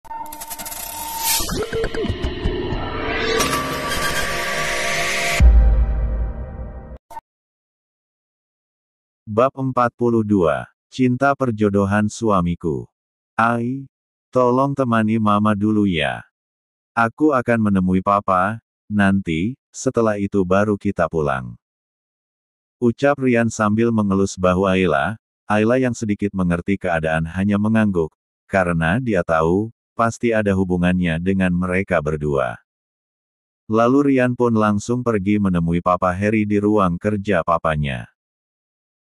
Bab 42. Cinta perjodohan suamiku. Ai, tolong temani mama dulu ya. Aku akan menemui papa, nanti, setelah itu baru kita pulang. Ucap Rian sambil mengelus bahu Ayla. Ayla yang sedikit mengerti keadaan hanya mengangguk, karena dia tahu, pasti ada hubungannya dengan mereka berdua. Lalu Rian pun langsung pergi menemui Papa Harry di ruang kerja papanya.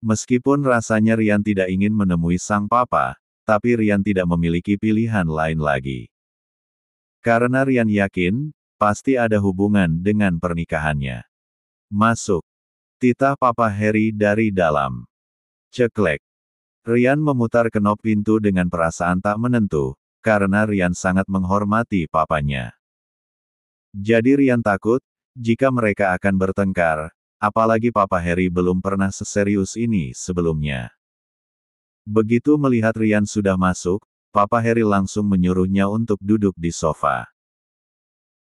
Meskipun rasanya Rian tidak ingin menemui sang papa, tapi Rian tidak memiliki pilihan lain lagi. Karena Rian yakin, pasti ada hubungan dengan pernikahannya. Masuk. Titah Papa Harry dari dalam. Ceklek. Rian memutar kenop pintu dengan perasaan tak menentu, karena Rian sangat menghormati papanya. Jadi Rian takut, jika mereka akan bertengkar, apalagi Papa Harry belum pernah seserius ini sebelumnya. Begitu melihat Rian sudah masuk, Papa Harry langsung menyuruhnya untuk duduk di sofa.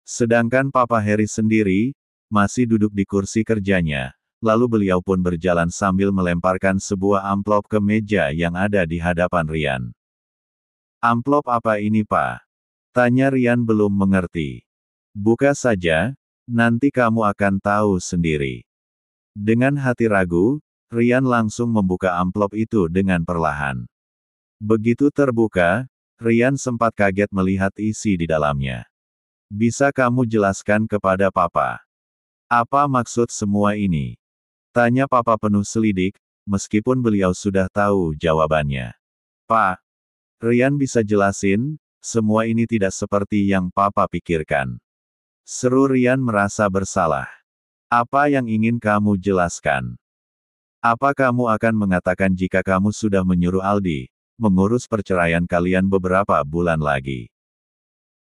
Sedangkan Papa Harry sendiri, masih duduk di kursi kerjanya, lalu beliau pun berjalan sambil melemparkan sebuah amplop ke meja yang ada di hadapan Rian. "Amplop apa ini, Pak?" tanya Rian belum mengerti. "Buka saja, nanti kamu akan tahu sendiri." Dengan hati ragu, Rian langsung membuka amplop itu dengan perlahan. Begitu terbuka, Rian sempat kaget melihat isi di dalamnya. "Bisa kamu jelaskan kepada Papa? Apa maksud semua ini?" tanya Papa penuh selidik, meskipun beliau sudah tahu jawabannya. "Pak, Rian bisa jelasin, semua ini tidak seperti yang Papa pikirkan." Seru Rian merasa bersalah. "Apa yang ingin kamu jelaskan? Apa kamu akan mengatakan jika kamu sudah menyuruh Aldi mengurus perceraian kalian beberapa bulan lagi?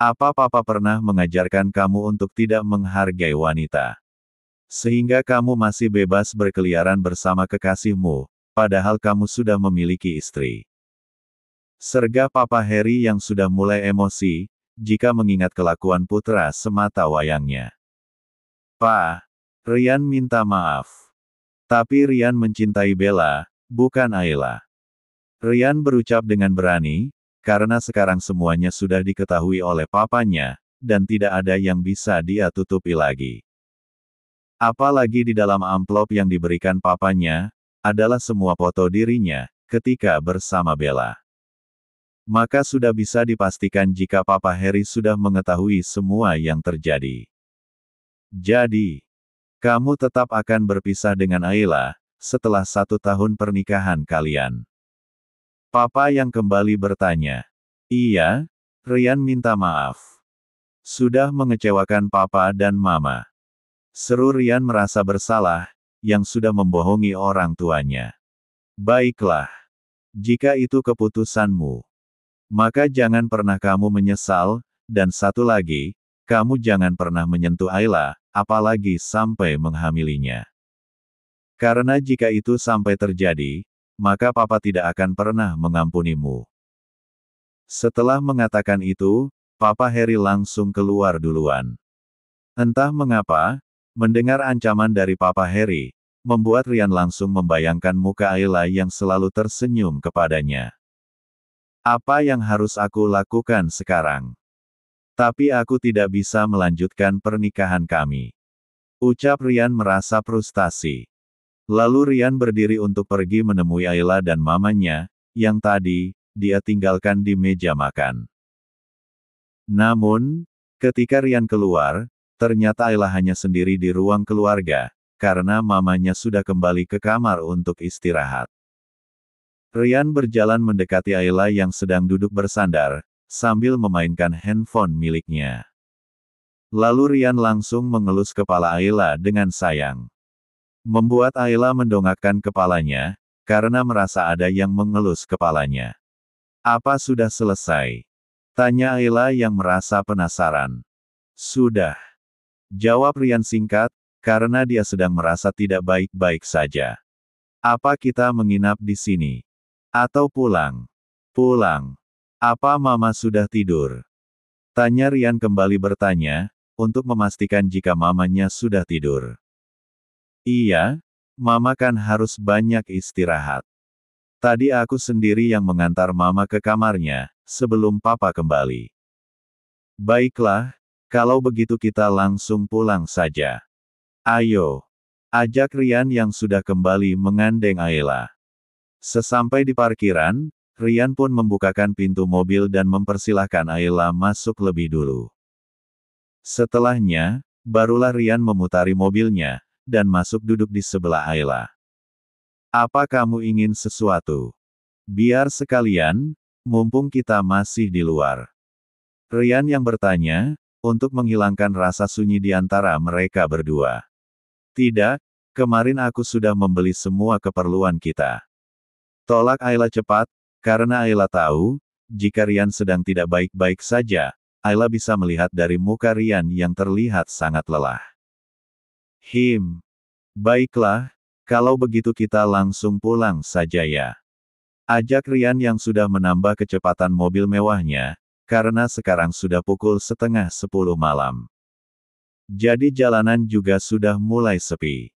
Apa Papa pernah mengajarkan kamu untuk tidak menghargai wanita? Sehingga kamu masih bebas berkeliaran bersama kekasihmu, padahal kamu sudah memiliki istri?" Sergah Papa Harry yang sudah mulai emosi, jika mengingat kelakuan putra semata wayangnya. "Pak, Rian minta maaf. Tapi Rian mencintai Bella, bukan Ayla." Rian berucap dengan berani, karena sekarang semuanya sudah diketahui oleh papanya, dan tidak ada yang bisa dia tutupi lagi. Apalagi di dalam amplop yang diberikan papanya, adalah semua foto dirinya, ketika bersama Bella. Maka sudah bisa dipastikan jika Papa Harry sudah mengetahui semua yang terjadi. "Jadi, kamu tetap akan berpisah dengan Ayla, setelah 1 tahun pernikahan kalian?" Papa yang kembali bertanya. "Iya." Rian minta maaf. Sudah mengecewakan Papa dan Mama. Seru Rian merasa bersalah, yang sudah membohongi orang tuanya. "Baiklah. Jika itu keputusanmu, maka jangan pernah kamu menyesal, dan satu lagi, kamu jangan pernah menyentuh Ayla, apalagi sampai menghamilinya. Karena jika itu sampai terjadi, maka Papa tidak akan pernah mengampunimu." Setelah mengatakan itu, Papa Harry langsung keluar duluan. Entah mengapa, mendengar ancaman dari Papa Harry, membuat Rian langsung membayangkan muka Ayla yang selalu tersenyum kepadanya. "Apa yang harus aku lakukan sekarang? Tapi aku tidak bisa melanjutkan pernikahan kami," ucap Rian merasa frustasi. Lalu Rian berdiri untuk pergi menemui Ayla dan mamanya, yang tadi, dia tinggalkan di meja makan. Namun, ketika Rian keluar, ternyata Ayla hanya sendiri di ruang keluarga, karena mamanya sudah kembali ke kamar untuk istirahat. Rian berjalan mendekati Ayla yang sedang duduk bersandar, sambil memainkan handphone miliknya. Lalu Rian langsung mengelus kepala Ayla dengan sayang. Membuat Ayla mendongakkan kepalanya, karena merasa ada yang mengelus kepalanya. "Apa sudah selesai?" tanya Ayla yang merasa penasaran. "Sudah," jawab Rian singkat, karena dia sedang merasa tidak baik-baik saja. "Apa kita menginap di sini? Atau pulang?" "Pulang. Apa Mama sudah tidur? Tanya Rian kembali bertanya, untuk memastikan jika mamanya sudah tidur. Iya, Mama kan harus banyak istirahat. Tadi aku sendiri yang mengantar Mama ke kamarnya, sebelum Papa kembali. Baiklah, kalau begitu kita langsung pulang saja. Ayo. Ajak Rian yang sudah kembali mengandeng Ayla. Sesampai di parkiran, Rian pun membukakan pintu mobil dan mempersilahkan Ayla masuk lebih dulu. Setelahnya, barulah Rian memutari mobilnya, dan masuk duduk di sebelah Ayla. Apa kamu ingin sesuatu? Biar sekalian, mumpung kita masih di luar. Rian yang bertanya, untuk menghilangkan rasa sunyi di antara mereka berdua. Tidak, kemarin aku sudah membeli semua keperluan kita. Tolak Ayla cepat, karena Ayla tahu, jika Rian sedang tidak baik-baik saja, Ayla bisa melihat dari muka Rian yang terlihat sangat lelah. Baiklah, kalau begitu kita langsung pulang saja ya. Ajak Rian yang sudah menambah kecepatan mobil mewahnya, karena sekarang sudah pukul 9:30 malam. Jadi jalanan juga sudah mulai sepi.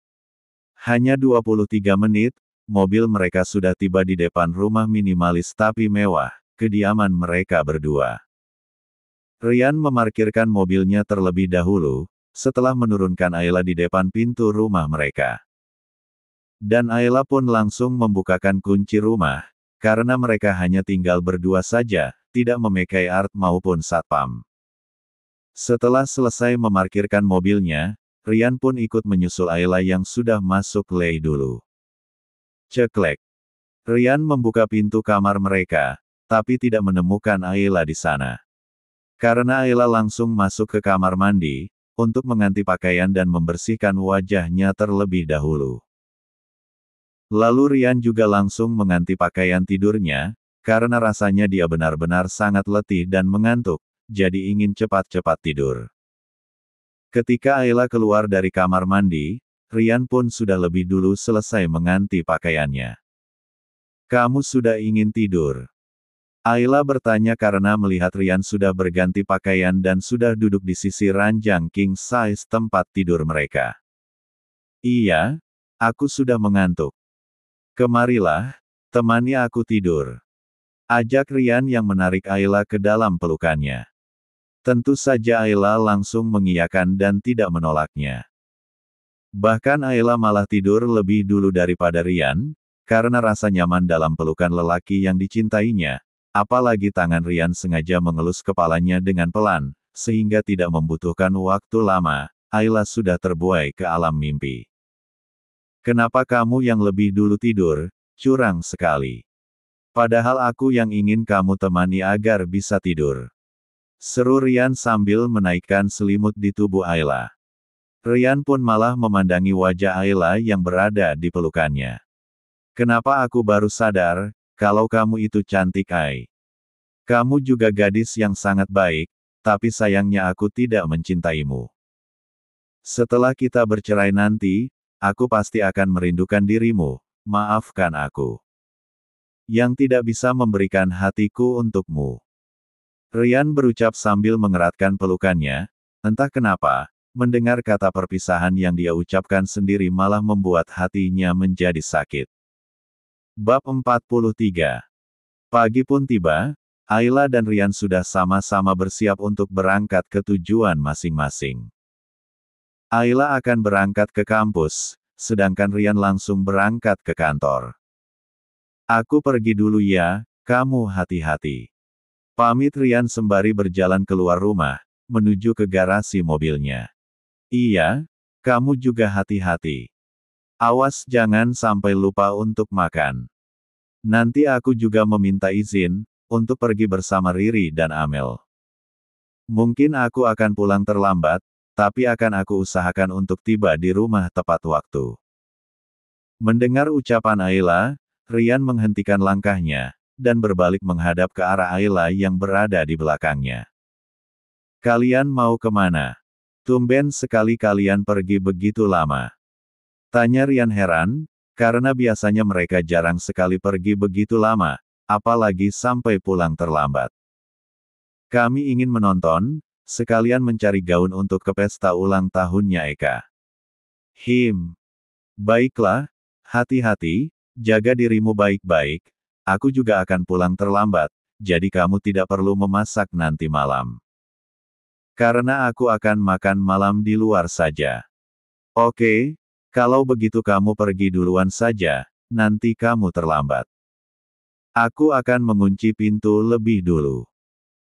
Hanya 23 menit, mobil mereka sudah tiba di depan rumah minimalis tapi mewah, kediaman mereka berdua. Rian memarkirkan mobilnya terlebih dahulu, setelah menurunkan Ayla di depan pintu rumah mereka. Dan Ayla pun langsung membukakan kunci rumah, karena mereka hanya tinggal berdua saja, tidak memakai art maupun satpam. Setelah selesai memarkirkan mobilnya, Rian pun ikut menyusul Ayla yang sudah masuk lei dulu. Ceklek. Rian membuka pintu kamar mereka, tapi tidak menemukan Ayla di sana. Karena Ayla langsung masuk ke kamar mandi, untuk mengganti pakaian dan membersihkan wajahnya terlebih dahulu. Lalu Rian juga langsung mengganti pakaian tidurnya, karena rasanya dia benar-benar sangat letih dan mengantuk, jadi ingin cepat-cepat tidur. Ketika Ayla keluar dari kamar mandi, Rian pun sudah lebih dulu selesai mengganti pakaiannya. Kamu sudah ingin tidur? Ayla bertanya karena melihat Rian sudah berganti pakaian dan sudah duduk di sisi ranjang king size tempat tidur mereka. Iya, aku sudah mengantuk. Kemarilah, temani aku tidur. Ajak Rian yang menarik Ayla ke dalam pelukannya. Tentu saja Ayla langsung mengiyakan dan tidak menolaknya. Bahkan Ayla malah tidur lebih dulu daripada Rian, karena rasa nyaman dalam pelukan lelaki yang dicintainya, apalagi tangan Rian sengaja mengelus kepalanya dengan pelan, sehingga tidak membutuhkan waktu lama, Ayla sudah terbuai ke alam mimpi. Kenapa kamu yang lebih dulu tidur? Curang sekali. Padahal aku yang ingin kamu temani agar bisa tidur. Seru Rian sambil menaikkan selimut di tubuh Ayla. Rian pun malah memandangi wajah Ayla yang berada di pelukannya. Kenapa aku baru sadar, kalau kamu itu cantik Ai. Kamu juga gadis yang sangat baik, tapi sayangnya aku tidak mencintaimu. Setelah kita bercerai nanti, aku pasti akan merindukan dirimu, maafkan aku. Yang tidak bisa memberikan hatiku untukmu. Rian berucap sambil mengeratkan pelukannya, entah kenapa, mendengar kata perpisahan yang dia ucapkan sendiri malah membuat hatinya menjadi sakit. Bab 43. Pagi pun tiba, Ayla dan Rian sudah sama-sama bersiap untuk berangkat ke tujuan masing-masing. Ayla akan berangkat ke kampus, sedangkan Rian langsung berangkat ke kantor. Aku pergi dulu ya, kamu hati-hati. Pamit Rian sembari berjalan keluar rumah, menuju ke garasi mobilnya. Iya, kamu juga hati-hati. Awas jangan sampai lupa untuk makan. Nanti aku juga meminta izin, untuk pergi bersama Riri dan Amel. Mungkin aku akan pulang terlambat, tapi akan aku usahakan untuk tiba di rumah tepat waktu. Mendengar ucapan Ayla, Rian menghentikan langkahnya, dan berbalik menghadap ke arah Ayla yang berada di belakangnya. Kalian mau kemana? Tumben sekali kalian pergi begitu lama. Tanya Rian heran, karena biasanya mereka jarang sekali pergi begitu lama, apalagi sampai pulang terlambat. Kami ingin menonton, sekalian mencari gaun untuk ke pesta ulang tahunnya Eka. Baiklah, hati-hati, jaga dirimu baik-baik, aku juga akan pulang terlambat, jadi kamu tidak perlu memasak nanti malam. Karena aku akan makan malam di luar saja. Oke, kalau begitu kamu pergi duluan saja, nanti kamu terlambat. Aku akan mengunci pintu lebih dulu.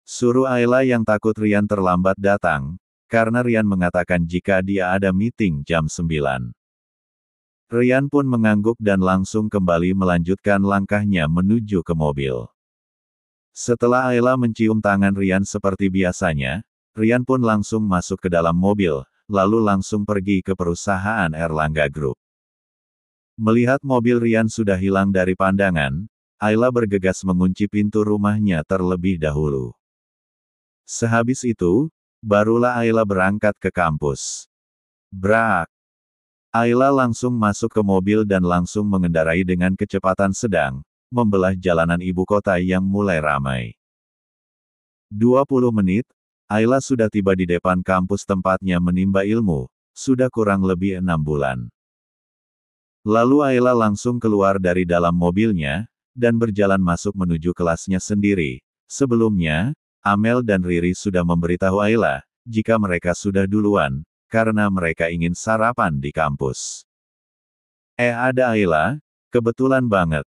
Suruh Ayla yang takut Rian terlambat datang, karena Rian mengatakan jika dia ada meeting jam 9. Rian pun mengangguk dan langsung kembali melanjutkan langkahnya menuju ke mobil. Setelah Ayla mencium tangan Rian seperti biasanya, Rian pun langsung masuk ke dalam mobil, lalu langsung pergi ke perusahaan Erlangga Group. Melihat mobil Rian sudah hilang dari pandangan, Ayla bergegas mengunci pintu rumahnya terlebih dahulu. Sehabis itu, barulah Ayla berangkat ke kampus. Brak! Ayla langsung masuk ke mobil dan langsung mengendarai dengan kecepatan sedang, membelah jalanan ibu kota yang mulai ramai. 20 menit, Ayla sudah tiba di depan kampus tempatnya menimba ilmu, sudah kurang lebih 6 bulan. Lalu Ayla langsung keluar dari dalam mobilnya, dan berjalan masuk menuju kelasnya sendiri. Sebelumnya, Amel dan Riri sudah memberitahu Ayla, jika mereka sudah duluan, karena mereka ingin sarapan di kampus. Ada Ayla, kebetulan banget.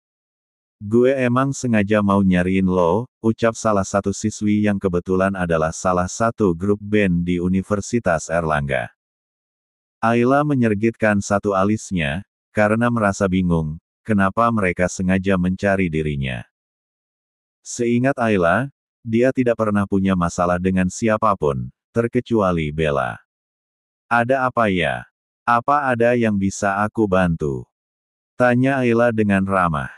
Gue emang sengaja mau nyariin lo, ucap salah satu siswi yang kebetulan adalah salah satu grup band di Universitas Erlangga. Ayla menyergitkan satu alisnya, karena merasa bingung, kenapa mereka sengaja mencari dirinya. Seingat Ayla, dia tidak pernah punya masalah dengan siapapun, terkecuali Bella. Ada apa ya? Apa ada yang bisa aku bantu? Tanya Ayla dengan ramah.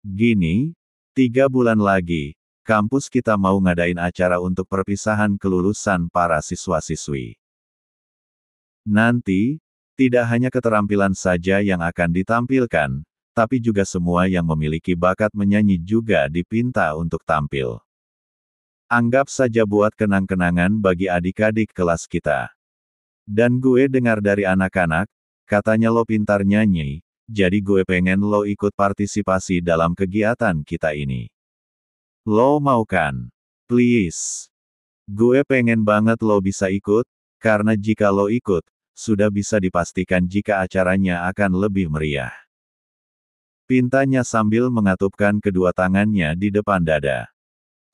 Gini, 3 bulan lagi, kampus kita mau ngadain acara untuk perpisahan kelulusan para siswa-siswi. Nanti, tidak hanya keterampilan saja yang akan ditampilkan, tapi juga semua yang memiliki bakat menyanyi juga dipinta untuk tampil. Anggap saja buat kenang-kenangan bagi adik-adik kelas kita. Dan gue dengar dari anak-anak, katanya lo pintar nyanyi, jadi gue pengen lo ikut partisipasi dalam kegiatan kita ini. Lo mau kan? Please. Gue pengen banget lo bisa ikut, karena jika lo ikut, sudah bisa dipastikan jika acaranya akan lebih meriah. Pintanya sambil mengatupkan kedua tangannya di depan dada.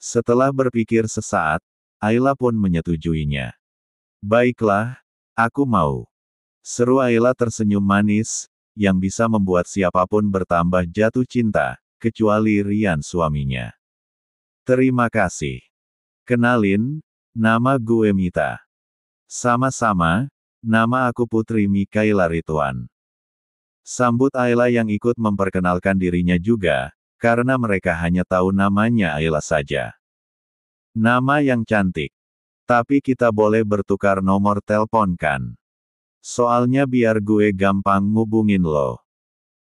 Setelah berpikir sesaat, Ayla pun menyetujuinya. Baiklah, aku mau. Seru Ayla tersenyum manis, yang bisa membuat siapapun bertambah jatuh cinta, kecuali Rian suaminya. Terima kasih. Kenalin, nama gue Mita. Sama-sama, nama aku Putri Mikaela Ridwan. Sambut Ayla yang ikut memperkenalkan dirinya juga, karena mereka hanya tahu namanya Ayla saja. Nama yang cantik. Tapi kita boleh bertukar nomor telepon kan? Soalnya biar gue gampang ngubungin lo.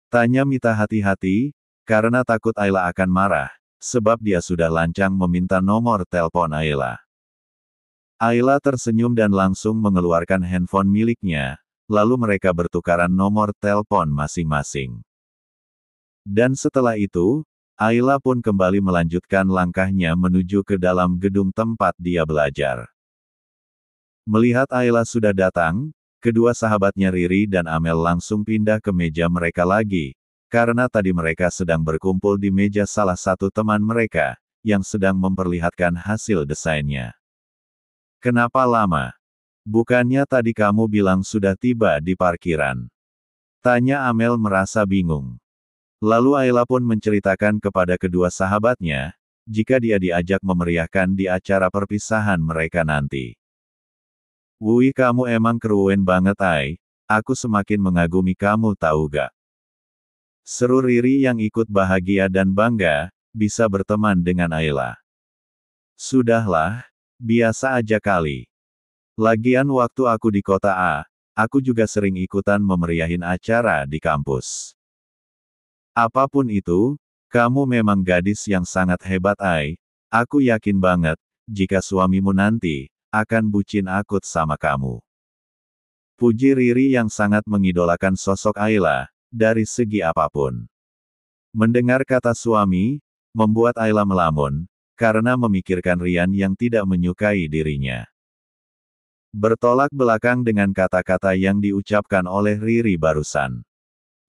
Tanya Mita hati-hati, karena takut Ayla akan marah, sebab dia sudah lancang meminta nomor telepon Ayla. Ayla tersenyum dan langsung mengeluarkan handphone miliknya, lalu mereka bertukaran nomor telepon masing-masing. Dan setelah itu, Ayla pun kembali melanjutkan langkahnya menuju ke dalam gedung tempat dia belajar. Melihat Ayla sudah datang, kedua sahabatnya Riri dan Amel langsung pindah ke meja mereka lagi, karena tadi mereka sedang berkumpul di meja salah satu teman mereka, yang sedang memperlihatkan hasil desainnya. Kenapa lama? Bukannya tadi kamu bilang sudah tiba di parkiran? Tanya Amel merasa bingung. Lalu Ayla pun menceritakan kepada kedua sahabatnya, jika dia diajak memeriahkan di acara perpisahan mereka nanti. Wih kamu emang keren banget Ay, aku semakin mengagumi kamu tahu gak? Seru Riri yang ikut bahagia dan bangga, bisa berteman dengan Ayla. Sudahlah, biasa aja kali. Lagian waktu aku di kota A, aku juga sering ikutan memeriahin acara di kampus. Apapun itu, Kamu memang gadis yang sangat hebat, Ai. Aku yakin banget, jika suamimu nanti, akan bucin akut sama kamu. Puji Riri yang sangat mengidolakan sosok Ayla, dari segi apapun. Mendengar kata suami, membuat Ayla melamun, karena memikirkan Rian yang tidak menyukai dirinya. Bertolak belakang dengan kata-kata yang diucapkan oleh Riri barusan.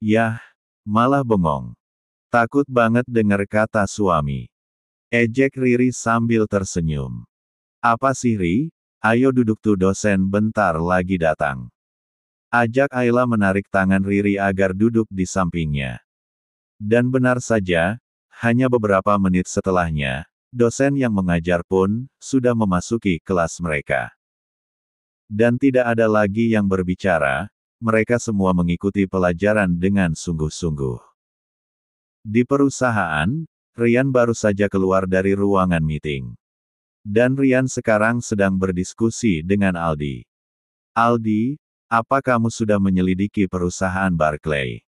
Yah, malah bengong. Takut banget dengar kata suami. Ejek Riri sambil tersenyum. Apa sih Ri? Ayo duduk tuh, dosen bentar lagi datang. Ajak Ayla menarik tangan Riri agar duduk di sampingnya. Dan benar saja, hanya beberapa menit setelahnya, dosen yang mengajar pun, sudah memasuki kelas mereka. Dan tidak ada lagi yang berbicara, mereka semua mengikuti pelajaran dengan sungguh-sungguh. Di perusahaan, Rian baru saja keluar dari ruangan meeting. Dan Rian sekarang sedang berdiskusi dengan Aldi. Aldi, apa kamu sudah menyelidiki perusahaan Barclay?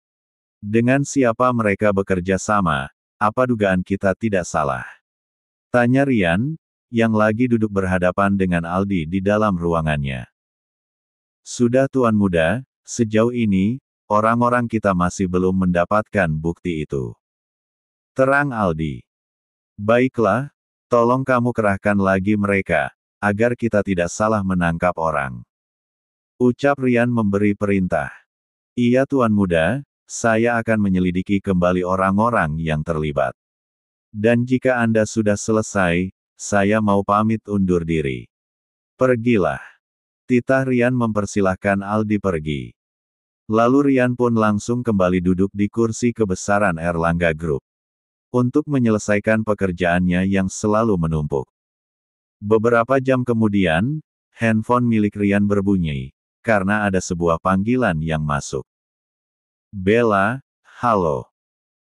Dengan siapa mereka bekerja sama? Apa dugaan kita tidak salah? Tanya Rian, yang lagi duduk berhadapan dengan Aldi di dalam ruangannya. Sudah Tuan Muda, sejauh ini, orang-orang kita masih belum mendapatkan bukti itu. Terang Aldi. Baiklah, tolong kamu kerahkan lagi mereka, agar kita tidak salah menangkap orang. Ucap Rian memberi perintah. Iya Tuan Muda, saya akan menyelidiki kembali orang-orang yang terlibat. Dan jika Anda sudah selesai, saya mau pamit undur diri. Pergilah. Titah Rian mempersilahkan Aldi pergi. Lalu Rian pun langsung kembali duduk di kursi kebesaran Erlangga Group. Untuk menyelesaikan pekerjaannya yang selalu menumpuk. Beberapa jam kemudian, handphone milik Rian berbunyi, karena ada sebuah panggilan yang masuk. Bella, halo.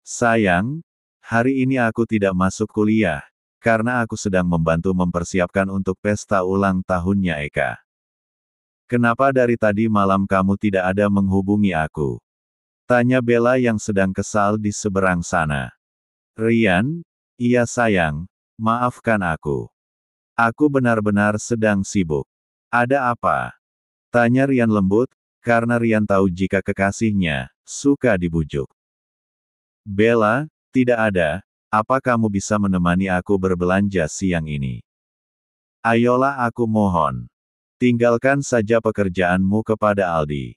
Sayang, hari ini aku tidak masuk kuliah, karena aku sedang membantu mempersiapkan untuk pesta ulang tahunnya Eka. Kenapa dari tadi malam kamu tidak ada menghubungi aku? Tanya Bella yang sedang kesal di seberang sana. Rian, iya sayang, maafkan aku. Aku benar-benar sedang sibuk. Ada apa? Tanya Rian lembut, karena Rian tahu jika kekasihnya suka dibujuk. Bella, tidak ada. Apa kamu bisa menemani aku berbelanja siang ini? Ayolah aku mohon. Tinggalkan saja pekerjaanmu kepada Aldi.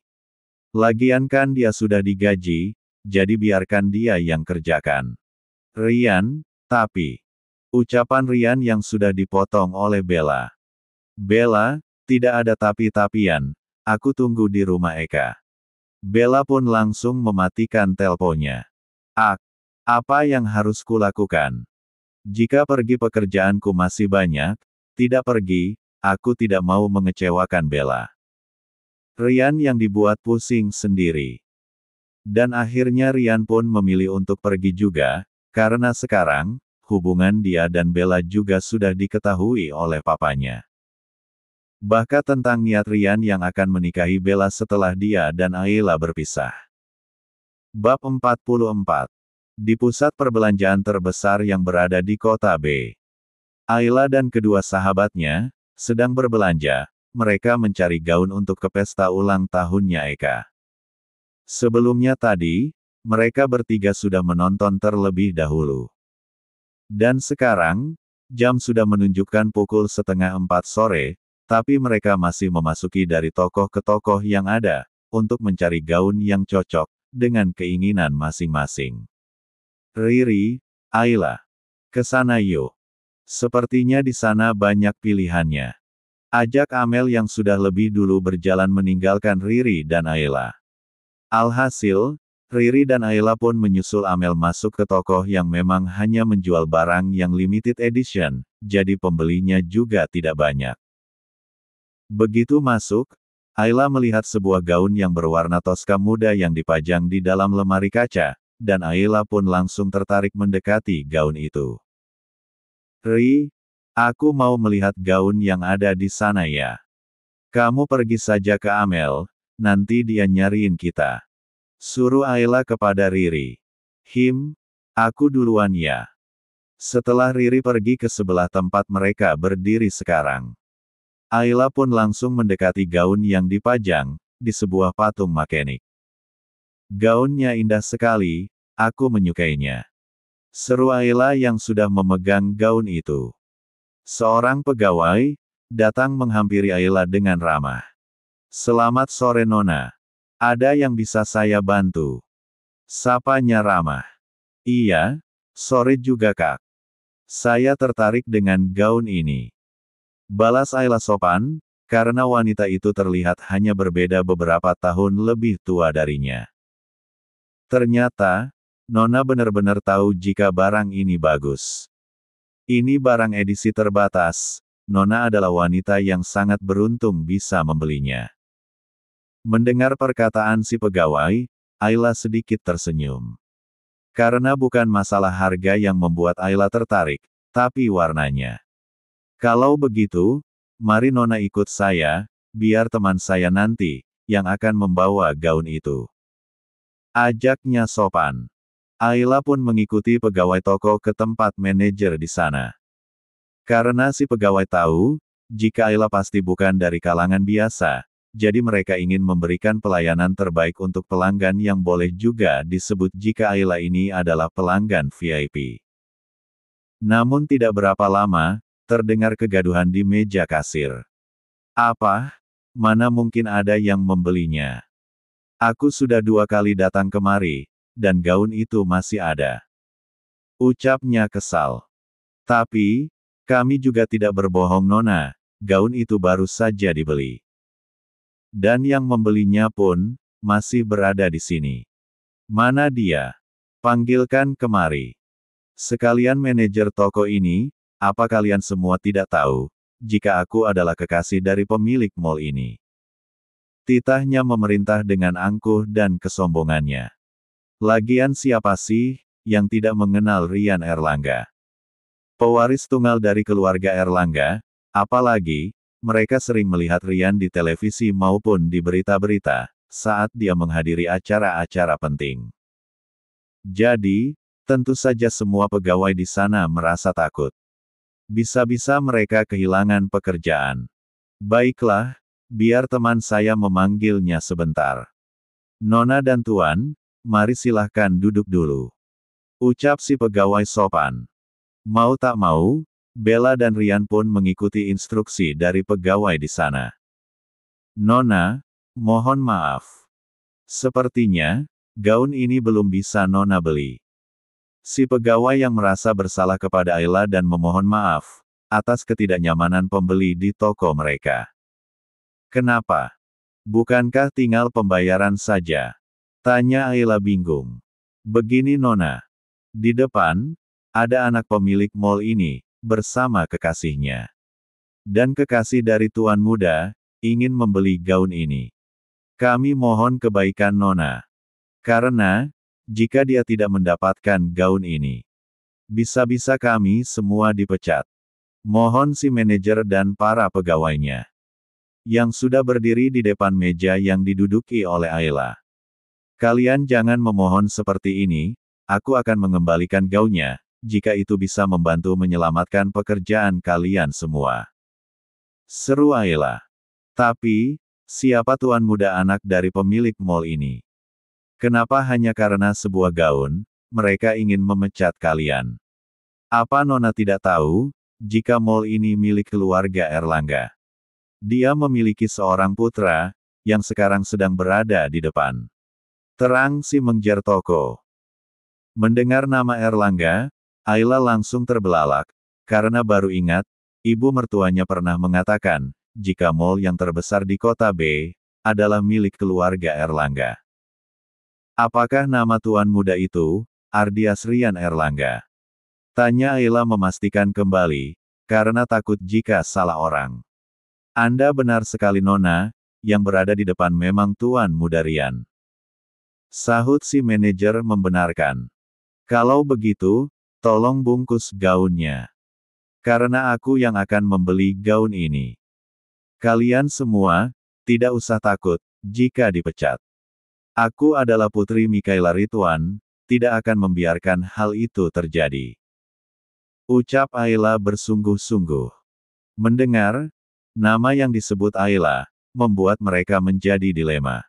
Lagian kan dia sudah digaji, jadi biarkan dia yang kerjakan. Rian, tapi. Ucapan Rian yang sudah dipotong oleh Bella. Bella, tidak ada tapi-tapian, aku tunggu di rumah Eka. Bella pun langsung mematikan teleponnya. Apa yang harus kulakukan? Jika pergi pekerjaanku masih banyak, tidak pergi, aku tidak mau mengecewakan Bella. Rian yang dibuat pusing sendiri. Dan akhirnya Rian pun memilih untuk pergi juga, karena sekarang, hubungan dia dan Bella juga sudah diketahui oleh papanya. Bahkan tentang niat Rian yang akan menikahi Bella setelah dia dan Ayla berpisah. Bab 44. Di pusat perbelanjaan terbesar yang berada di kota B. Ayla dan kedua sahabatnya, sedang berbelanja, mereka mencari gaun untuk ke pesta ulang tahunnya Eka. Sebelumnya tadi, mereka bertiga sudah menonton terlebih dahulu. Dan sekarang, jam sudah menunjukkan pukul 3:30 sore, tapi mereka masih memasuki dari tokoh ke tokoh yang ada, untuk mencari gaun yang cocok, dengan keinginan masing-masing. Riri, Ayla. Kesana yuk. Sepertinya di sana banyak pilihannya. Ajak Amel yang sudah lebih dulu berjalan meninggalkan Riri dan Ayla. Alhasil, Riri dan Ayla pun menyusul Amel masuk ke toko yang memang hanya menjual barang yang limited edition, jadi pembelinya juga tidak banyak. Begitu masuk, Ayla melihat sebuah gaun yang berwarna toska muda yang dipajang di dalam lemari kaca, dan Ayla pun langsung tertarik mendekati gaun itu. Ri, aku mau melihat gaun yang ada di sana ya. Kamu pergi saja ke Amel, nanti dia nyariin kita. Suruh Ayla kepada Riri. Aku duluan ya. Setelah Riri pergi ke sebelah tempat mereka berdiri sekarang, Ayla pun langsung mendekati gaun yang dipajang di sebuah patung makenik. Gaunnya indah sekali, aku menyukainya. Seru Ayla yang sudah memegang gaun itu. Seorang pegawai datang menghampiri Ayla dengan ramah. Selamat sore Nona. Ada yang bisa saya bantu? Sapanya ramah. Iya, sore juga Kak. Saya tertarik dengan gaun ini. Balas Ayla sopan, karena wanita itu terlihat hanya berbeda beberapa tahun lebih tua darinya. Ternyata, Nona benar-benar tahu jika barang ini bagus. Ini barang edisi terbatas, Nona adalah wanita yang sangat beruntung bisa membelinya. Mendengar perkataan si pegawai, Ayla sedikit tersenyum. Karena bukan masalah harga yang membuat Ayla tertarik, tapi warnanya. Kalau begitu, mari Nona ikut saya, biar teman saya nanti, yang akan membawa gaun itu. Ajaknya sopan. Ayla pun mengikuti pegawai toko ke tempat manajer di sana. Karena si pegawai tahu, jika Ayla pasti bukan dari kalangan biasa, jadi mereka ingin memberikan pelayanan terbaik untuk pelanggan yang boleh juga disebut jika Ayla ini adalah pelanggan VIP. Namun tidak berapa lama, terdengar kegaduhan di meja kasir. Apa? Mana mungkin ada yang membelinya? Aku sudah 2 kali datang kemari, dan gaun itu masih ada. Ucapnya kesal. Tapi, kami juga tidak berbohong Nona, gaun itu baru saja dibeli. Dan yang membelinya pun, masih berada di sini. Mana dia? Panggilkan kemari. Sekalian manajer toko ini, apa kalian semua tidak tahu, jika aku adalah kekasih dari pemilik mall ini? Titahnya memerintah dengan angkuh dan kesombongannya. Lagian siapa sih, yang tidak mengenal Rian Erlangga? Pewaris tunggal dari keluarga Erlangga, apalagi, mereka sering melihat Rian di televisi maupun di berita-berita, saat dia menghadiri acara-acara penting. Jadi, tentu saja semua pegawai di sana merasa takut. Bisa-bisa mereka kehilangan pekerjaan. Baiklah, biar teman saya memanggilnya sebentar. Nona dan Tuan, mari silahkan duduk dulu. Ucap si pegawai sopan. Mau tak mau, Bella dan Rian pun mengikuti instruksi dari pegawai di sana. Nona, mohon maaf. Sepertinya, gaun ini belum bisa Nona beli. Si pegawai yang merasa bersalah kepada Ayla dan memohon maaf, atas ketidaknyamanan pembeli di toko mereka. Kenapa? Bukankah tinggal pembayaran saja? Tanya Ayla bingung. Begini Nona. Di depan, ada anak pemilik mall ini, bersama kekasihnya. Dan kekasih dari tuan muda, ingin membeli gaun ini. Kami mohon kebaikan Nona. Karena, jika dia tidak mendapatkan gaun ini, bisa-bisa kami semua dipecat. Mohon si manajer dan para pegawainya, yang sudah berdiri di depan meja yang diduduki oleh Ayla. Kalian jangan memohon seperti ini, aku akan mengembalikan gaunnya, jika itu bisa membantu menyelamatkan pekerjaan kalian semua. Seru Ayla. Tapi, siapa tuan muda anak dari pemilik mall ini? Kenapa hanya karena sebuah gaun, mereka ingin memecat kalian? Apa Nona tidak tahu, jika mall ini milik keluarga Erlangga? Dia memiliki seorang putra, yang sekarang sedang berada di depan. Terang si mengjar toko. Mendengar nama Erlangga, Ayla langsung terbelalak, karena baru ingat, ibu mertuanya pernah mengatakan, jika mall yang terbesar di kota B, adalah milik keluarga Erlangga. Apakah nama tuan muda itu, Ardias Rian Erlangga? Tanya Ayla memastikan kembali, karena takut jika salah orang. Anda benar sekali Nona, yang berada di depan memang tuan muda Rian. Sahut si manajer membenarkan. Kalau begitu, tolong bungkus gaunnya. Karena aku yang akan membeli gaun ini. Kalian semua, tidak usah takut, jika dipecat. Aku adalah Putri Mikaela Ridwan, tidak akan membiarkan hal itu terjadi. Ucap Ayla bersungguh-sungguh. Mendengar nama yang disebut Ayla, membuat mereka menjadi dilema.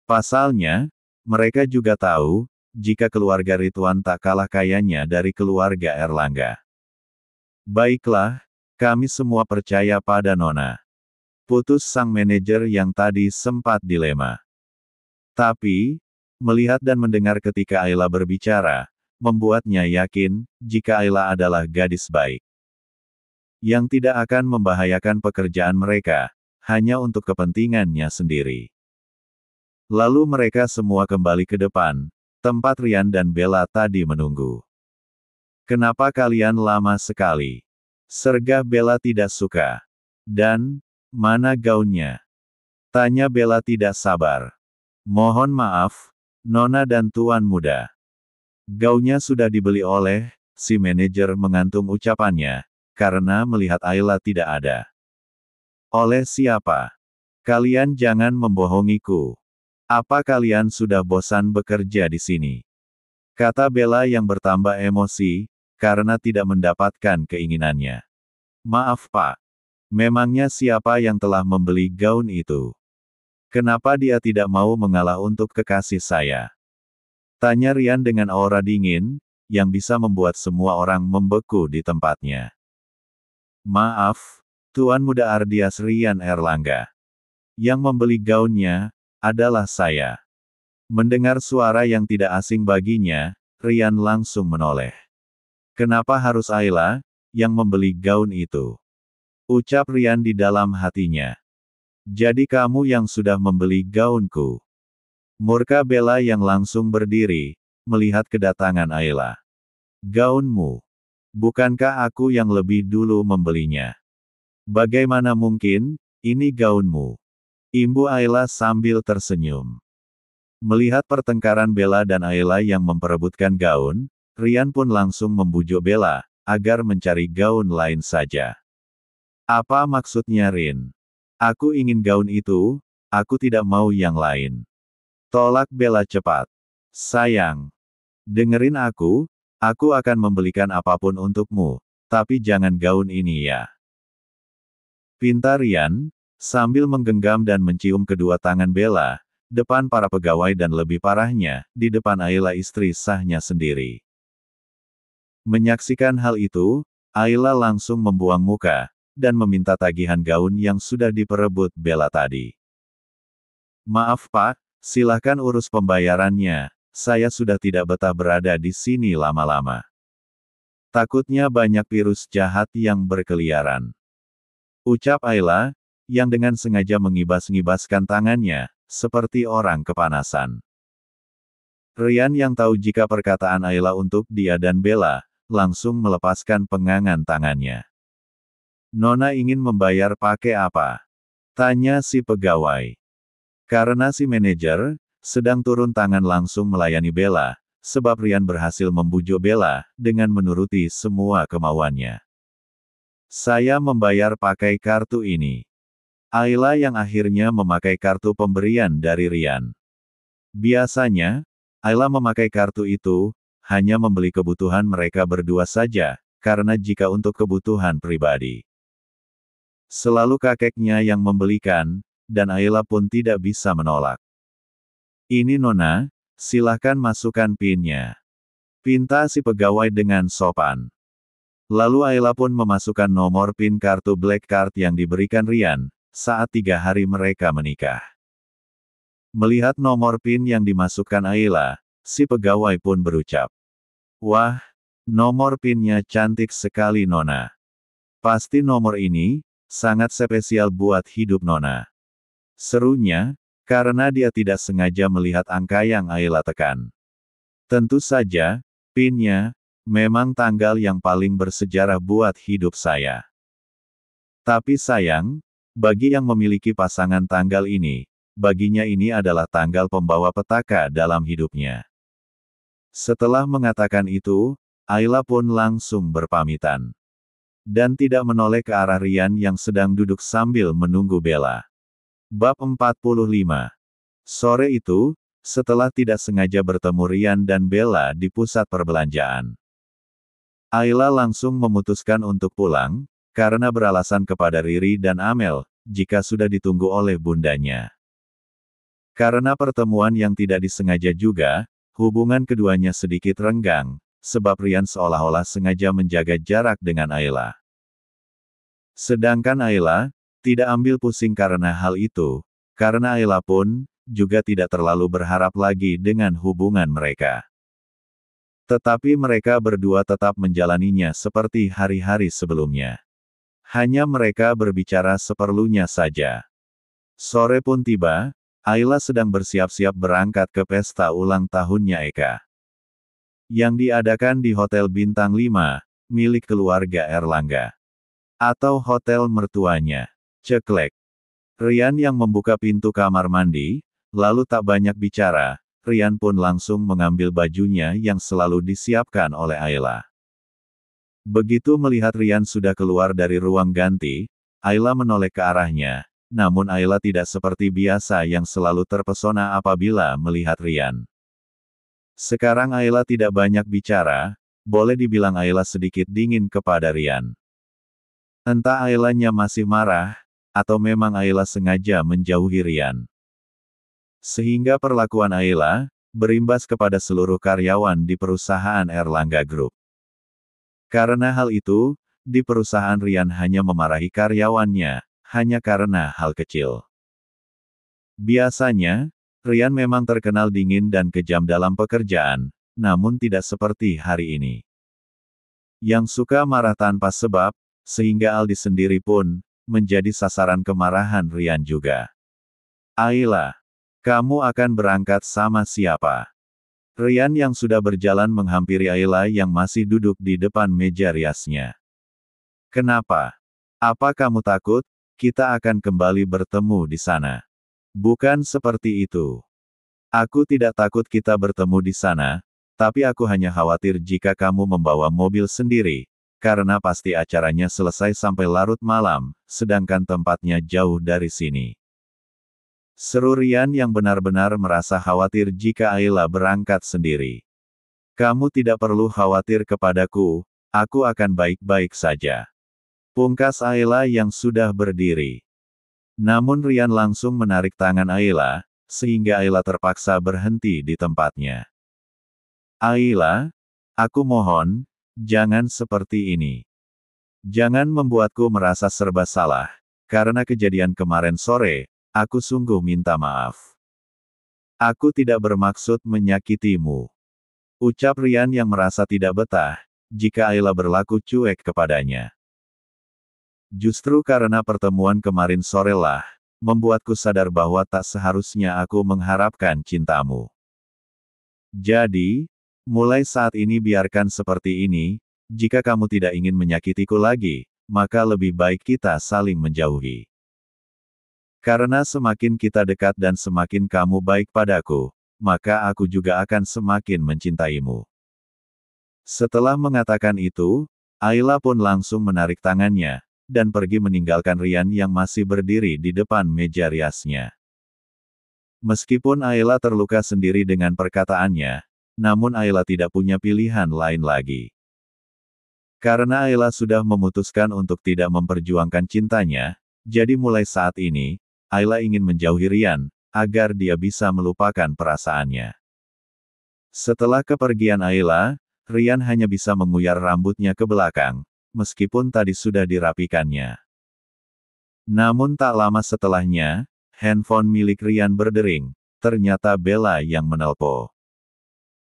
Pasalnya, mereka juga tahu, jika keluarga Ridwan tak kalah kayanya dari keluarga Erlangga. Baiklah, kami semua percaya pada Nona. Putus sang manajer yang tadi sempat dilema. Tapi, melihat dan mendengar ketika Ayla berbicara, membuatnya yakin, jika Ayla adalah gadis baik. Yang tidak akan membahayakan pekerjaan mereka, hanya untuk kepentingannya sendiri. Lalu mereka semua kembali ke depan, tempat Rian dan Bella tadi menunggu. Kenapa kalian lama sekali? Sergah Bella tidak suka. Dan, mana gaunnya? Tanya Bella tidak sabar. Mohon maaf, Nona dan Tuan Muda. Gaunnya sudah dibeli oleh, si manajer mengantung ucapannya, karena melihat Ayla tidak ada. Oleh siapa? Kalian jangan membohongiku. Apa kalian sudah bosan bekerja di sini? Kata Bella yang bertambah emosi, karena tidak mendapatkan keinginannya. Maaf Pak. Memangnya siapa yang telah membeli gaun itu? Kenapa dia tidak mau mengalah untuk kekasih saya? Tanya Rian dengan aura dingin, yang bisa membuat semua orang membeku di tempatnya. Maaf, Tuan Muda Ardias Rian Erlangga. Yang membeli gaunnya, adalah saya. Mendengar suara yang tidak asing baginya, Rian langsung menoleh. Kenapa harus Ayla, yang membeli gaun itu? Ucap Rian di dalam hatinya. Jadi kamu yang sudah membeli gaunku. Murka Bella yang langsung berdiri, melihat kedatangan Ayla. Gaunmu. Bukankah aku yang lebih dulu membelinya? Bagaimana mungkin, ini gaunmu? Imbu Ayla sambil tersenyum. Melihat pertengkaran Bella dan Ayla yang memperebutkan gaun, Rian pun langsung membujuk Bella, agar mencari gaun lain saja. Apa maksudnya Rin? Aku ingin gaun itu, aku tidak mau yang lain. Tolak Bella cepat. Sayang. Dengerin aku akan membelikan apapun untukmu, tapi jangan gaun ini ya. Pintar Rian, sambil menggenggam dan mencium kedua tangan Bella, depan para pegawai dan lebih parahnya, di depan Ayla istri sahnya sendiri. Menyaksikan hal itu, Ayla langsung membuang muka, dan meminta tagihan gaun yang sudah diperebut Bella tadi. Maaf Pak, silahkan urus pembayarannya, saya sudah tidak betah berada di sini lama-lama. Takutnya banyak virus jahat yang berkeliaran. Ucap Ayla, yang dengan sengaja mengibas-ngibaskan tangannya, seperti orang kepanasan. Rian yang tahu jika perkataan Ayla untuk dia dan Bella, langsung melepaskan pengangan tangannya. Nona ingin membayar pakai apa? Tanya si pegawai. Karena si manajer sedang turun tangan langsung melayani Bella, sebab Rian berhasil membujuk Bella dengan menuruti semua kemauannya. Saya membayar pakai kartu ini. Ayla yang akhirnya memakai kartu pemberian dari Rian. Biasanya, Ayla memakai kartu itu, hanya membeli kebutuhan mereka berdua saja, karena jika untuk kebutuhan pribadi. Selalu kakeknya yang membelikan, dan Ayla pun tidak bisa menolak. Ini Nona, silahkan masukkan PIN-nya. Pinta si pegawai dengan sopan. Lalu Ayla pun memasukkan nomor PIN kartu Black Card yang diberikan Rian, saat 3 hari mereka menikah. Melihat nomor PIN yang dimasukkan Ayla, si pegawai pun berucap. Wah, nomor PIN-nya cantik sekali Nona. Pasti nomor ini, sangat spesial buat hidup Nona. Serunya, karena dia tidak sengaja melihat angka yang Ayla tekan. Tentu saja, PIN-nya, memang tanggal yang paling bersejarah buat hidup saya. Tapi sayang, bagi yang memiliki pasangan tanggal ini, baginya ini adalah tanggal pembawa petaka dalam hidupnya. Setelah mengatakan itu, Ayla pun langsung berpamitan. Dan tidak menoleh ke arah Rian yang sedang duduk sambil menunggu Bella. Bab 45. Sore itu, setelah tidak sengaja bertemu Ryan dan Bella di pusat perbelanjaan. Ayla langsung memutuskan untuk pulang, karena beralasan kepada Riri dan Amel, jika sudah ditunggu oleh bundanya. Karena pertemuan yang tidak disengaja juga, hubungan keduanya sedikit renggang, sebab Ryan seolah-olah sengaja menjaga jarak dengan Ayla. Sedangkan Ayla, tidak ambil pusing karena hal itu, karena Ayla pun, juga tidak terlalu berharap lagi dengan hubungan mereka. Tetapi mereka berdua tetap menjalaninya seperti hari-hari sebelumnya. Hanya mereka berbicara seperlunya saja. Sore pun tiba, Ayla sedang bersiap-siap berangkat ke pesta ulang tahunnya Eka. Yang diadakan di Hotel Bintang 5, milik keluarga Erlangga. Atau hotel mertuanya. Ceklek. Ryan yang membuka pintu kamar mandi, lalu tak banyak bicara, Ryan pun langsung mengambil bajunya yang selalu disiapkan oleh Ayla. Begitu melihat Ryan sudah keluar dari ruang ganti, Ayla menoleh ke arahnya. Namun Ayla tidak seperti biasa yang selalu terpesona apabila melihat Ryan. Sekarang Ayla tidak banyak bicara, boleh dibilang Ayla sedikit dingin kepada Ryan. Entah Aylanya masih marah, atau memang Ayla sengaja menjauhi Ryan. Sehingga perlakuan Ayla, berimbas kepada seluruh karyawan di perusahaan Erlangga Group. Karena hal itu, di perusahaan Ryan hanya memarahi karyawannya, hanya karena hal kecil. Biasanya, Ryan memang terkenal dingin dan kejam dalam pekerjaan, namun tidak seperti hari ini. Yang suka marah tanpa sebab, sehingga Aldi sendiri pun, menjadi sasaran kemarahan Ryan juga. Ayla, kamu akan berangkat sama siapa? Ryan yang sudah berjalan menghampiri Ayla yang masih duduk di depan meja riasnya. Kenapa? Apa kamu takut? Kita akan kembali bertemu di sana. Bukan seperti itu. Aku tidak takut kita bertemu di sana, tapi aku hanya khawatir jika kamu membawa mobil sendiri, karena pasti acaranya selesai sampai larut malam, sedangkan tempatnya jauh dari sini. Seru Ryan yang benar-benar merasa khawatir jika Ayla berangkat sendiri. Kamu tidak perlu khawatir kepadaku, aku akan baik-baik saja. Pungkas Ayla yang sudah berdiri. Namun Ryan langsung menarik tangan Ayla, sehingga Ayla terpaksa berhenti di tempatnya. Ayla, aku mohon, jangan seperti ini. Jangan membuatku merasa serba salah, karena kejadian kemarin sore, aku sungguh minta maaf. Aku tidak bermaksud menyakitimu. Ucap Ryan yang merasa tidak betah, jika Ayla berlaku cuek kepadanya. Justru karena pertemuan kemarin sore lah, membuatku sadar bahwa tak seharusnya aku mengharapkan cintamu. Jadi, mulai saat ini biarkan seperti ini, jika kamu tidak ingin menyakitiku lagi, maka lebih baik kita saling menjauhi. Karena semakin kita dekat dan semakin kamu baik padaku, maka aku juga akan semakin mencintaimu. Setelah mengatakan itu, Ayla pun langsung menarik tangannya, dan pergi meninggalkan Ryan yang masih berdiri di depan meja riasnya. Meskipun Ayla terluka sendiri dengan perkataannya, namun Ayla tidak punya pilihan lain lagi. Karena Ayla sudah memutuskan untuk tidak memperjuangkan cintanya, jadi mulai saat ini, Ayla ingin menjauhi Ryan, agar dia bisa melupakan perasaannya. Setelah kepergian Ayla, Ryan hanya bisa menguyar rambutnya ke belakang, meskipun tadi sudah dirapikannya. Namun tak lama setelahnya, handphone milik Ryan berdering, ternyata Bella yang menelpon.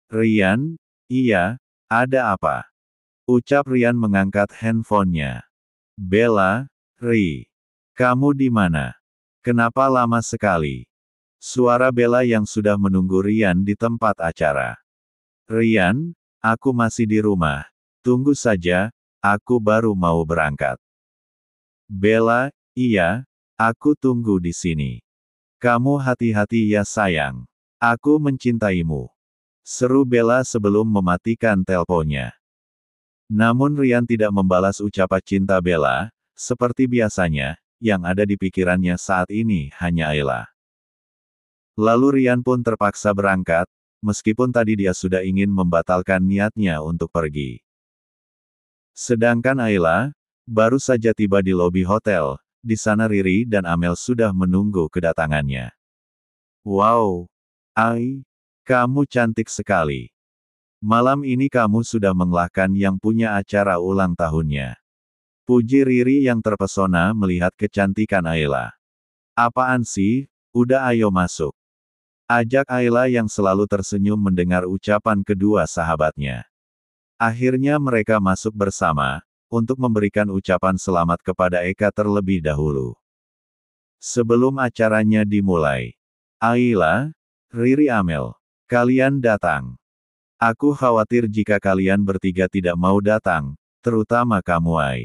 Ryan, iya, ada apa? Ucap Ryan mengangkat handphonenya. Bella, kamu di mana? Kenapa lama sekali? Suara Bella yang sudah menunggu Ryan di tempat acara. Ryan, aku masih di rumah. Tunggu saja, aku baru mau berangkat. Bella, iya, aku tunggu di sini. Kamu hati-hati ya sayang. Aku mencintaimu. Seru Bella sebelum mematikan teleponnya. Namun Ryan tidak membalas ucapan cinta Bella, seperti biasanya, yang ada di pikirannya saat ini hanya Ayla. Lalu Rian pun terpaksa berangkat, meskipun tadi dia sudah ingin membatalkan niatnya untuk pergi. Sedangkan Ayla, baru saja tiba di lobi hotel, di sana Riri dan Amel sudah menunggu kedatangannya. Wow! Ai, kamu cantik sekali. Malam ini kamu sudah mengalahkan yang punya acara ulang tahunnya. Puji Riri yang terpesona melihat kecantikan Ayla. Apaan sih, udah ayo masuk. Ajak Ayla yang selalu tersenyum mendengar ucapan kedua sahabatnya. Akhirnya mereka masuk bersama, untuk memberikan ucapan selamat kepada Eka terlebih dahulu. Sebelum acaranya dimulai. Ayla, Riri Amel, kalian datang. Aku khawatir jika kalian bertiga tidak mau datang, terutama kamu Ai.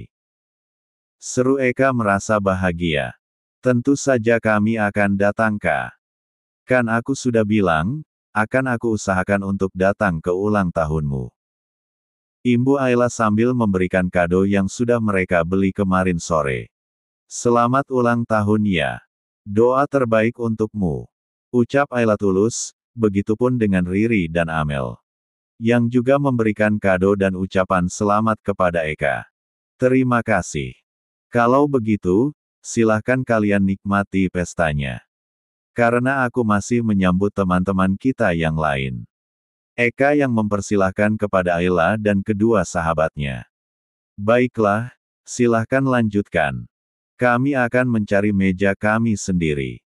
Seru Eka merasa bahagia. Tentu saja kami akan datang Kak. Kan aku sudah bilang, akan aku usahakan untuk datang ke ulang tahunmu. Imbu Ayla sambil memberikan kado yang sudah mereka beli kemarin sore. Selamat ulang tahun ya. Doa terbaik untukmu. Ucap Ayla tulus, begitupun dengan Riri dan Amel. Yang juga memberikan kado dan ucapan selamat kepada Eka. Terima kasih. Kalau begitu, silahkan kalian nikmati pestanya. Karena aku masih menyambut teman-teman kita yang lain. Eka yang mempersilahkan kepada Ayla dan kedua sahabatnya. Baiklah, silahkan lanjutkan. Kami akan mencari meja kami sendiri.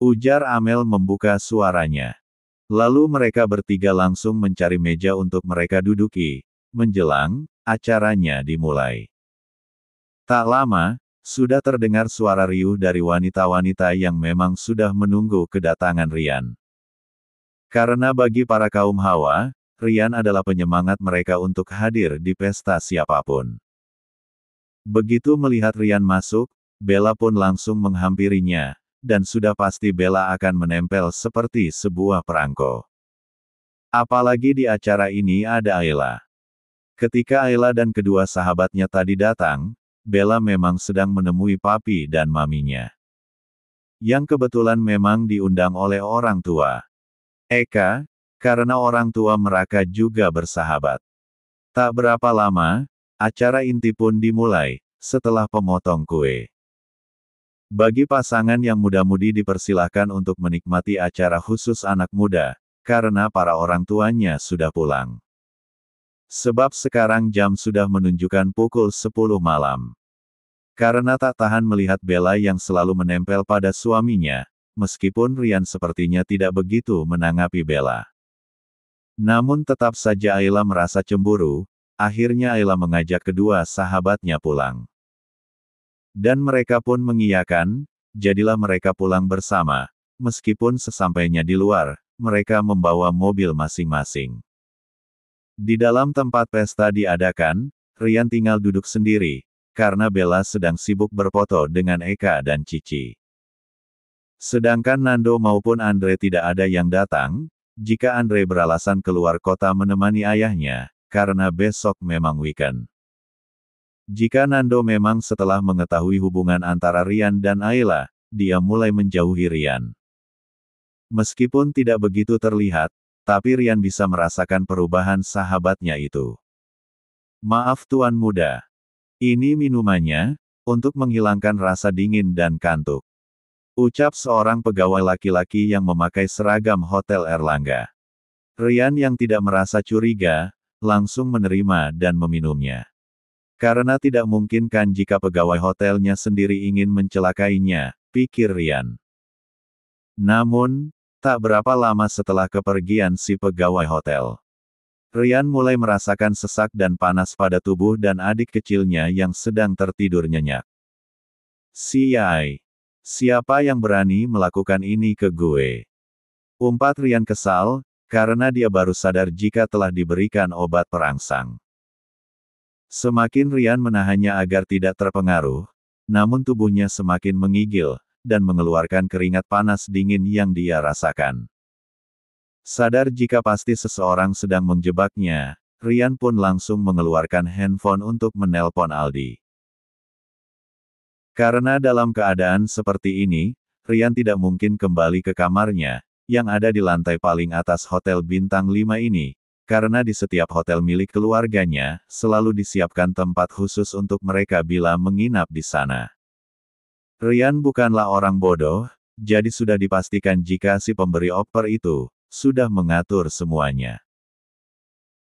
Ujar Amel membuka suaranya. Lalu mereka bertiga langsung mencari meja untuk mereka duduki. Menjelang, acaranya dimulai. Tak lama, sudah terdengar suara riuh dari wanita-wanita yang memang sudah menunggu kedatangan Rian. Karena bagi para kaum Hawa, Rian adalah penyemangat mereka untuk hadir di pesta siapapun. Begitu melihat Rian masuk, Bella pun langsung menghampirinya, dan sudah pasti Bella akan menempel seperti sebuah perangko. Apalagi di acara ini ada Ayla. Ketika Ayla dan kedua sahabatnya tadi datang, Bella memang sedang menemui papi dan maminya. Yang kebetulan memang diundang oleh orang tua. Eka, karena orang tua mereka juga bersahabat. Tak berapa lama, acara inti pun dimulai, setelah pemotong kue. Bagi pasangan yang muda-mudi dipersilahkan untuk menikmati acara khusus anak muda, karena para orang tuanya sudah pulang. Sebab sekarang jam sudah menunjukkan pukul 10 malam. Karena tak tahan melihat Bella yang selalu menempel pada suaminya, meskipun Rian sepertinya tidak begitu menanggapi Bella. Namun tetap saja Ayla merasa cemburu, akhirnya Ayla mengajak kedua sahabatnya pulang. Dan mereka pun mengiyakan, jadilah mereka pulang bersama, meskipun sesampainya di luar, mereka membawa mobil masing-masing. Di dalam tempat pesta diadakan, Rian tinggal duduk sendiri, karena Bella sedang sibuk berfoto dengan Eka dan Cici. Sedangkan Nando maupun Andre tidak ada yang datang, jika Andre beralasan keluar kota menemani ayahnya, karena besok memang weekend. Jika Nando memang setelah mengetahui hubungan antara Rian dan Ayla, dia mulai menjauhi Rian. Meskipun tidak begitu terlihat, tapi Rian bisa merasakan perubahan sahabatnya itu. Maaf tuan muda. Ini minumannya, untuk menghilangkan rasa dingin dan kantuk. Ucap seorang pegawai laki-laki yang memakai seragam Hotel Erlangga. Rian yang tidak merasa curiga, langsung menerima dan meminumnya. Karena tidak mungkin kan jika pegawai hotelnya sendiri ingin mencelakainya, pikir Rian. Namun, tak berapa lama setelah kepergian si pegawai hotel, Rian mulai merasakan sesak dan panas pada tubuh dan adik kecilnya yang sedang tertidur nyenyak. Siapa yang berani melakukan ini ke gue? Umpat Rian kesal, karena dia baru sadar jika telah diberikan obat perangsang. Semakin Rian menahannya agar tidak terpengaruh, namun tubuhnya semakin menggigil, dan mengeluarkan keringat panas dingin yang dia rasakan. Sadar jika pasti seseorang sedang menjebaknya, Rian pun langsung mengeluarkan handphone untuk menelpon Aldi. Karena dalam keadaan seperti ini, Rian tidak mungkin kembali ke kamarnya, yang ada di lantai paling atas Hotel Bintang 5 ini, karena di setiap hotel milik keluarganya, selalu disiapkan tempat khusus untuk mereka bila menginap di sana. Ryan bukanlah orang bodoh, jadi sudah dipastikan jika si pemberi oper itu sudah mengatur semuanya.